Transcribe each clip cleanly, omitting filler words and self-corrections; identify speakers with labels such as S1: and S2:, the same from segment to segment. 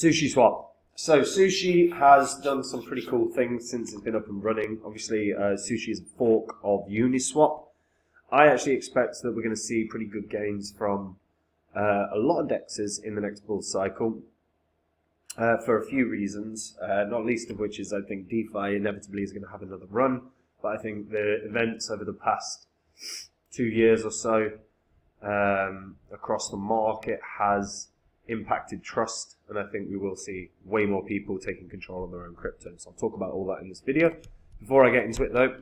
S1: SushiSwap. So Sushi has done some pretty cool things since it's been up and running. Obviously, Sushi is a fork of Uniswap. I actually expect that we're going to see pretty good gains from a lot of dexes in the next bull cycle for a few reasons, not least of which is I think DeFi inevitably is going to have another run. But I think the events over the past 2 years or so across the market has impacted trust, and I think we will see way more people taking control of their own crypto. So I'll talk about all that in this video. Before I get into it though,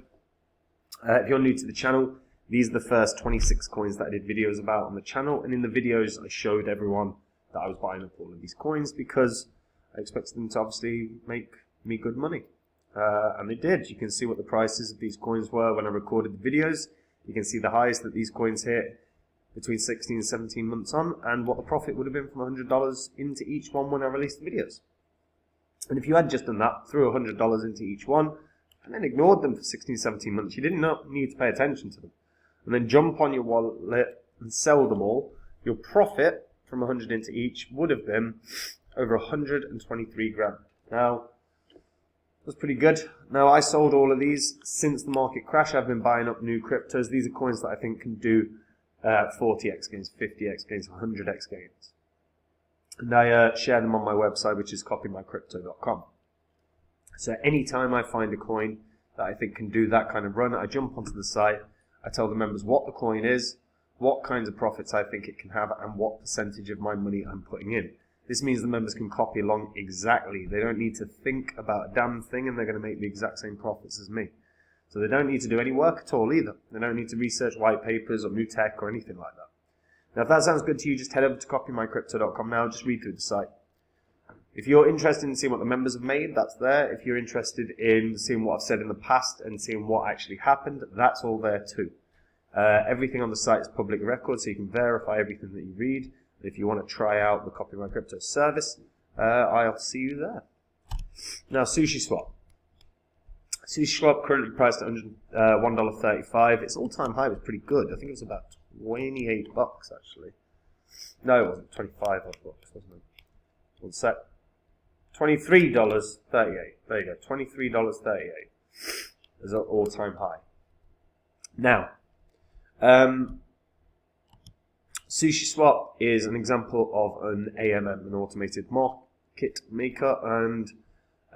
S1: if you're new to the channel, these are the first 26 coins that I did videos about on the channel, and in the videos I showed everyone that I was buying up all of these coins because I expected them to obviously make me good money. And they did. You can see what the prices of these coins were when I recorded the videos. You can see the highs that these coins hit between 16 and 17 months on, and what the profit would have been from $100 into each one when I released the videos. And if you had just done that, threw $100 into each one, and then ignored them for 16, 17 months, you didn't need to pay attention to them, and then jump on your wallet and sell them all, your profit from 100 into each would have been over 123 grand. Now, that's pretty good. Now, I sold all of these since the market crash. I've been buying up new cryptos. These are coins that I think can do 40x gains, 50x gains, 100x gains. And I share them on my website, which is copymycrypto.com. So anytime I find a coin that I think can do that kind of run, I jump onto the site, I tell the members what the coin is, what kinds of profits I think it can have, and what percentage of my money I'm putting in. This means the members can copy along exactly. They don't need to think about a damn thing, and they're going to make the exact same profits as me. So they don't need to do any work at all either. They don't need to research white papers or new tech or anything like that. Now, if that sounds good to you, just head over to copymycrypto.com now. Just read through the site. If you're interested in seeing what the members have made, that's there. If you're interested in seeing what I've said in the past and seeing what actually happened, that's all there too. Everything on the site is public record, so you can verify everything that you read. And if you want to try out the Copy My Crypto service, I'll see you there. Now, SushiSwap. SushiSwap currently priced at $1.35. Its all-time high was pretty good. I think it was about 28 bucks actually. No, it wasn't. 25 bucks, wasn't it? One sec. $23.38. There you go. $23.38 is an all-time high. Now, SushiSwap is an example of an AMM, an automated market maker, and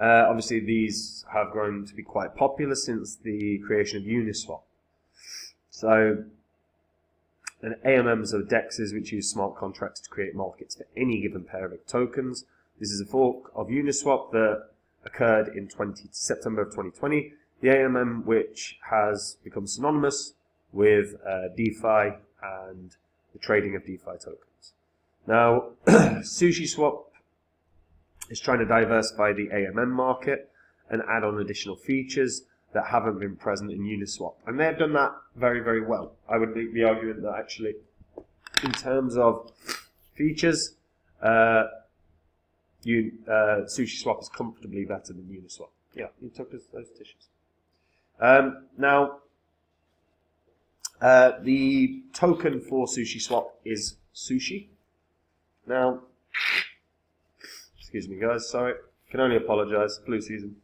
S1: obviously these have grown to be quite popular since the creation of Uniswap. So an AMMs are DEXs which use smart contracts to create markets for any given pair of tokens. This is a fork of Uniswap that occurred in September of 2020. The AMM which has become synonymous with DeFi and the trading of DeFi tokens. Now, SushiSwap is trying to diversify the AMM market and add on additional features that haven't been present in Uniswap. And they have done that very, very well. I would make the argument that actually, in terms of features, SushiSwap is comfortably better than Uniswap. Yeah, you took those tissues. Now, the token for SushiSwap is Sushi. Now, excuse me guys, sorry, can only apologise, flu season.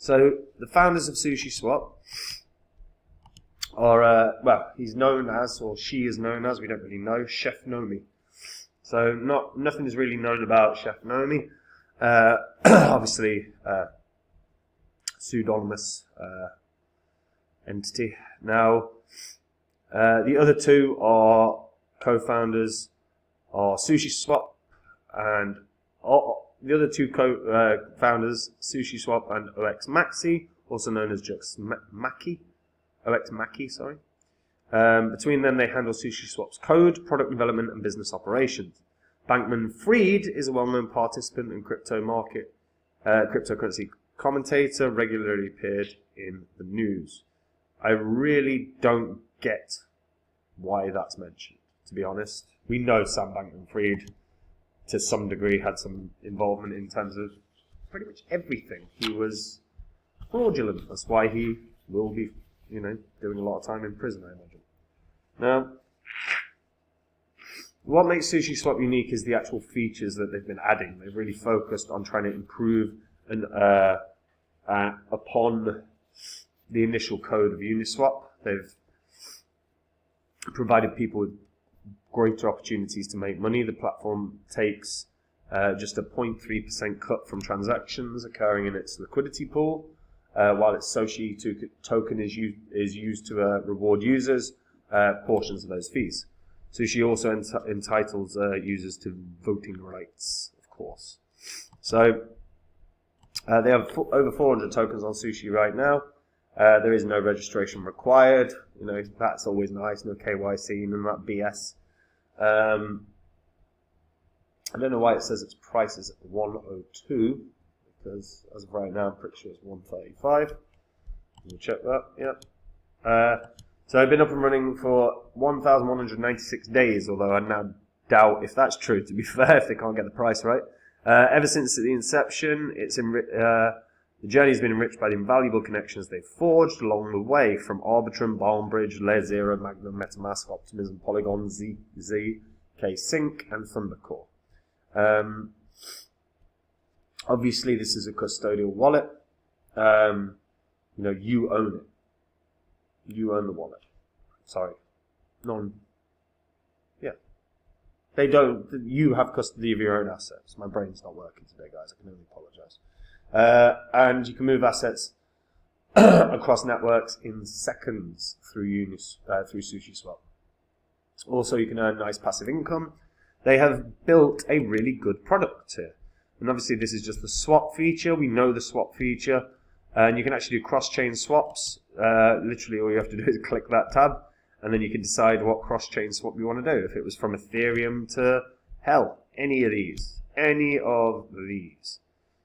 S1: So the founders of SushiSwap are, well, he's known as, or she is known as, we don't really know, Chef Nomi. So nothing is really known about Chef Nomi. Obviously, pseudonymous entity. Now, the other two are co-founders are SushiSwap and the other two co-founders, SushiSwap and OX Maxi, also known as Jux Maki. OX Maki, sorry. Between them, they handle SushiSwap's code, product development, and business operations. Bankman-Fried is a well-known participant in cryptocurrency commentator, regularly appeared in the news. I really don't get why that's mentioned, to be honest. We know Sam Bankman-Fried, to some degree, had some involvement in terms of pretty much everything. He was fraudulent. That's why he will be, doing a lot of time in prison, I imagine. Now, what makes SushiSwap unique is the actual features that they've been adding. They've really focused on trying to improve and upon the initial code of Uniswap. They've provided people with greater opportunities to make money. The platform takes just a 0.3% cut from transactions occurring in its liquidity pool, while its Sushi token is used to reward users portions of those fees. Sushi also entitles users to voting rights, of course. So they have over 400 tokens on Sushi right now. There is no registration required. You know, that's always nice. No KYC and that BS. I don't know why it says its price is 102, because as of right now, I'm pretty sure it's 135. We'll check that. Yeah. So I've been up and running for 1,196 days, although I now doubt if that's true, to be fair, if they can't get the price right. Ever since the inception, the journey's been enriched by the invaluable connections they've forged along the way, from Arbitrum, Bridge, Layer Zero, Magnum, MetaMask, Optimism, Polygon, ZK Sync, and Thundercore. Obviously, this is a custodial wallet. You know, you own it. You own the wallet. Sorry. Yeah. They don't. You have custody of your own assets. My brain's not working today, guys. I can only apologize. And you can move assets across networks in seconds through SushiSwap. Also, you can earn nice passive income. They have built a really good product here. And obviously, this is just the swap feature. We know the swap feature. And you can actually do cross-chain swaps. Literally, all you have to do is click that tab, and then you can decide what cross-chain swap you want to do. If it was from Ethereum to hell, any of these.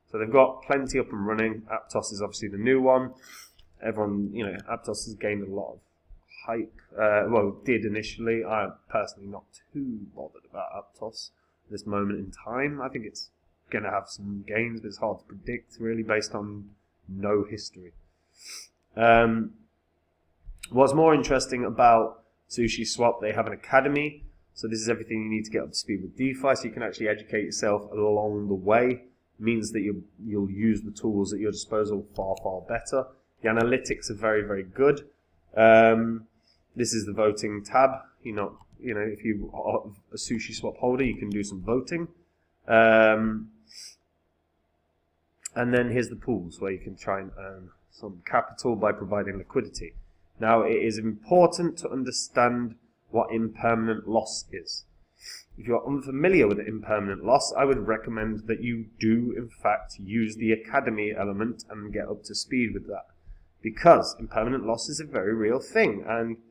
S1: So they've got plenty up and running. Aptos is obviously the new one. Everyone, you know, Aptos has gained a lot of hype. Well, did initially. I'm personally not too bothered about Aptos at this moment in time. I think it's going to have some gains, but it's hard to predict, really, based on no history. What's more interesting about SushiSwap, they have an academy. So this is everything you need to get up to speed with DeFi, so you can actually educate yourself along the way. It means that you'll use the tools at your disposal far, far better. The analytics are very, very good. This is the voting tab. You know, if you are a SushiSwap holder, you can do some voting. And then here's the pools where you can try and earn some capital by providing liquidity. Now, it is important to understand what impermanent loss is. If you're unfamiliar with impermanent loss, I would recommend that you do, in fact, use the academy element and get up to speed with that. Because impermanent loss is a very real thing. And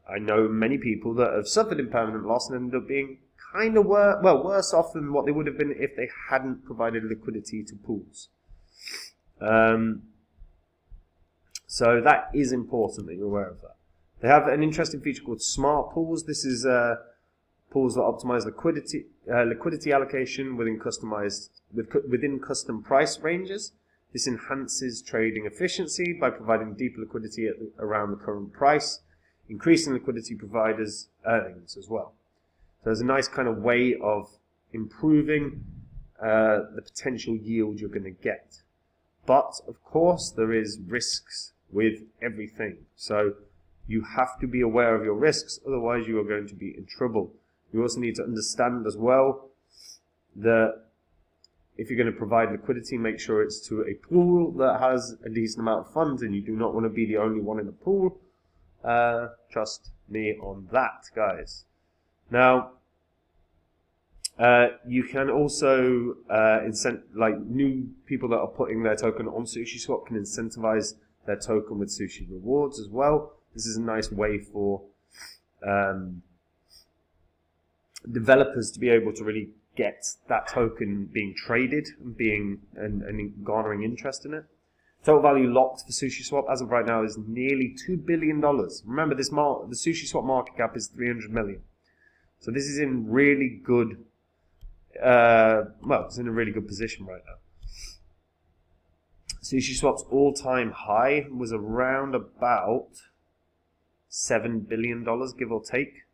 S1: I know many people that have suffered impermanent loss and ended up being kind of worse off than what they would have been if they hadn't provided liquidity to pools. So that is important that you're aware of that. They have an interesting feature called Smart Pools. This is pools that optimize liquidity allocation within custom price ranges. This enhances trading efficiency by providing deep liquidity around the current price, increasing liquidity providers' earnings as well. So there's a nice kind of way of improving the potential yield you're going to get. But, of course, there is risks with everything. So you have to be aware of your risks, otherwise you are going to be in trouble. You also need to understand as well that if you're going to provide liquidity, make sure it's to a pool that has a decent amount of funds, and you do not want to be the only one in the pool. Trust me on that, guys. Now, you can also new people that are putting their token on SushiSwap can incentivize their token with Sushi rewards as well. This is a nice way for developers to be able to really get that token being traded and garnering interest in it. Total value locked for SushiSwap as of right now is nearly $2 billion. Remember, the SushiSwap market cap is 300 million. So this is in really good. It's in a really good position right now. SushiSwap's all-time high was around about $7 billion, give or take.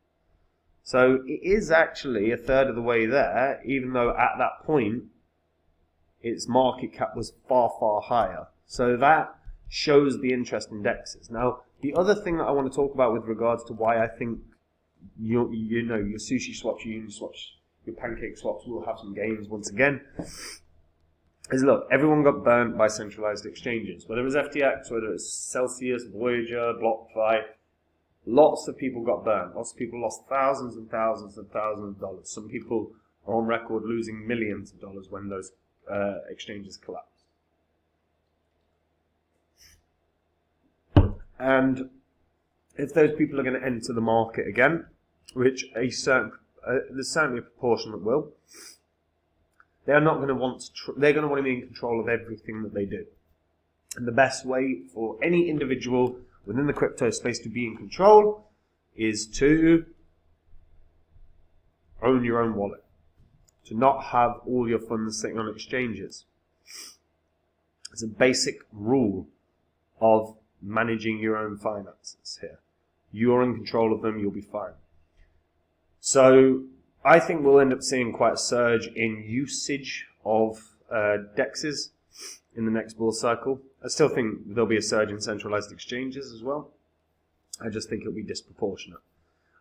S1: So it is actually a third of the way there, even though at that point its market cap was far, far higher. So that shows the interest in DEXs. Now, the other thing that I want to talk about with regards to why I think your SushiSwap, your Uniswap, your Pancake swaps will have some gains once again is, look, everyone got burnt by centralized exchanges. Whether it was FTX, whether it was Celsius, Voyager, BlockFi, lots of people got burnt. Lots of people lost thousands and thousands and thousands of dollars. Some people are on record losing millions of dollars when those exchanges collapsed. And if those people are going to enter the market again, which there's certainly a proportion that will, they're not going to want to. They're going to want to be in control of everything that they do. And the best way for any individual within the crypto space to be in control is to own your own wallet, to not have all your funds sitting on exchanges. It's a basic rule of managing your own finances here. You're in control of them, you'll be fine. So I think we'll end up seeing quite a surge in usage of DEXs in the next bull cycle. I still think there'll be a surge in centralized exchanges as well. I just think it'll be disproportionate.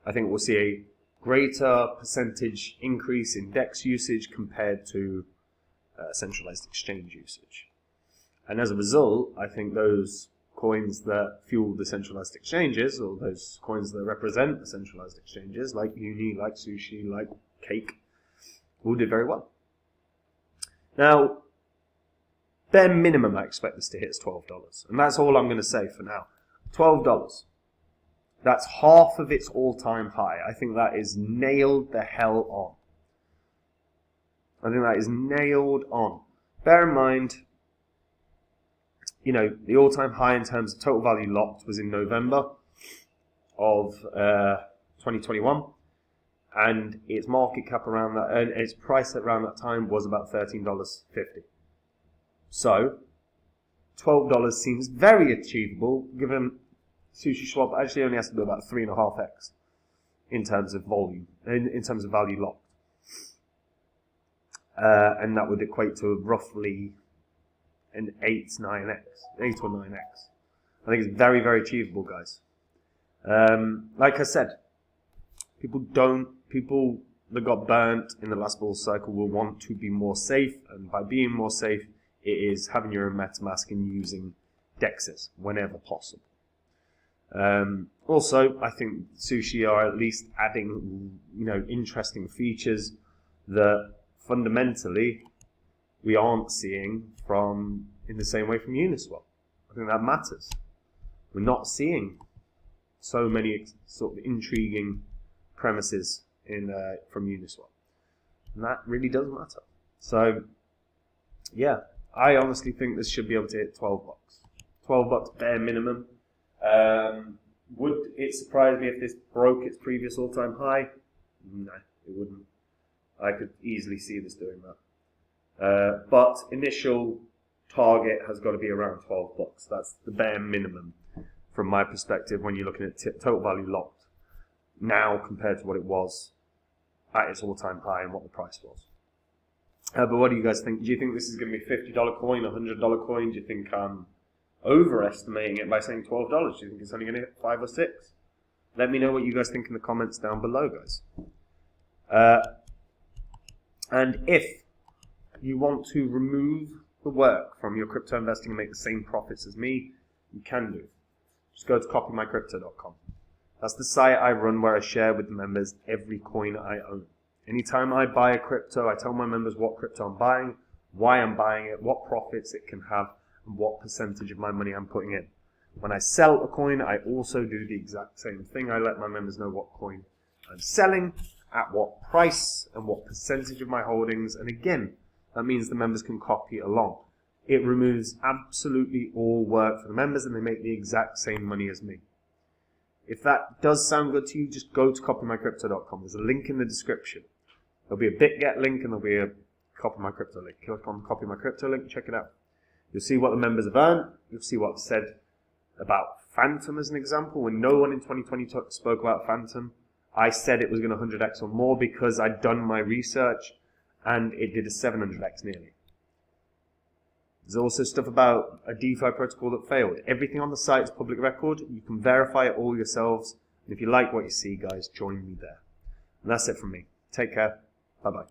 S1: I think we'll see a greater percentage increase in DEX usage compared to centralized exchange usage. And as a result, I think those coins that fuel the centralized exchanges, or those coins that represent the centralized exchanges, like Uni, like Sushi, like Cake, will do very well. Now, bare minimum I expect this to hit is $12. And that's all I'm going to say for now. $12. That's half of its all-time high. I think that is nailed the hell on. I think that is nailed on. Bear in mind, you know, the all-time high in terms of total value locked was in November of 2021, and its market cap around that, and its price around that time was about $13.50. So, $12 seems very achievable, given SushiSwap actually only has to do about 3.5x in terms of volume, in terms of value locked, and that would equate to roughly an 8 or 9x. I think it's very, very achievable, guys. Like I said, people that got burnt in the last bull cycle will want to be more safe, and by being more safe, it is having your own MetaMask and using DEXs whenever possible. Also, I think Sushi are at least adding, interesting features that fundamentally we aren't seeing in the same way from Uniswap. I think that matters. We're not seeing so many sort of intriguing premises from Uniswap, and that really does matter. So, yeah, I honestly think this should be able to hit $12. $12 bare minimum. Would it surprise me if this broke its previous all-time high? No, it wouldn't. I could easily see this doing that. But initial target has got to be around $12. That's the bare minimum from my perspective when you're looking at total value locked now compared to what it was at its all-time high and what the price was. But what do you guys think? Do you think this is going to be a $50 coin, a $100 coin? Do you think I'm overestimating it by saying $12? Do you think it's only going to hit 5 or 6? Let me know what you guys think in the comments down below, guys. And if you want to remove the work from your crypto investing and make the same profits as me, you can do. Just go to copymycrypto.com. That's the site I run where I share with the members every coin I own. Anytime I buy a crypto, I tell my members what crypto I'm buying, why I'm buying it, what profits it can have, and what percentage of my money I'm putting in. When I sell a coin, I also do the exact same thing. I let my members know what coin I'm selling, at what price, and what percentage of my holdings. And again, that means the members can copy along. It removes absolutely all work for the members, and they make the exact same money as me. If that does sound good to you, just go to copymycrypto.com. There's a link in the description. There'll be a BitGet link and there'll be a Copy My Crypto link. Click on the Copy My Crypto link and check it out. You'll see what the members have earned. You'll see what's said about Phantom as an example. When no one in 2020 spoke about Phantom, I said it was going to 100x or more because I'd done my research, and it did a 700x nearly. There's also stuff about a DeFi protocol that failed. Everything on the site is public record. You can verify it all yourselves. And if you like what you see, guys, join me there. And that's it from me. Take care. Bye-bye.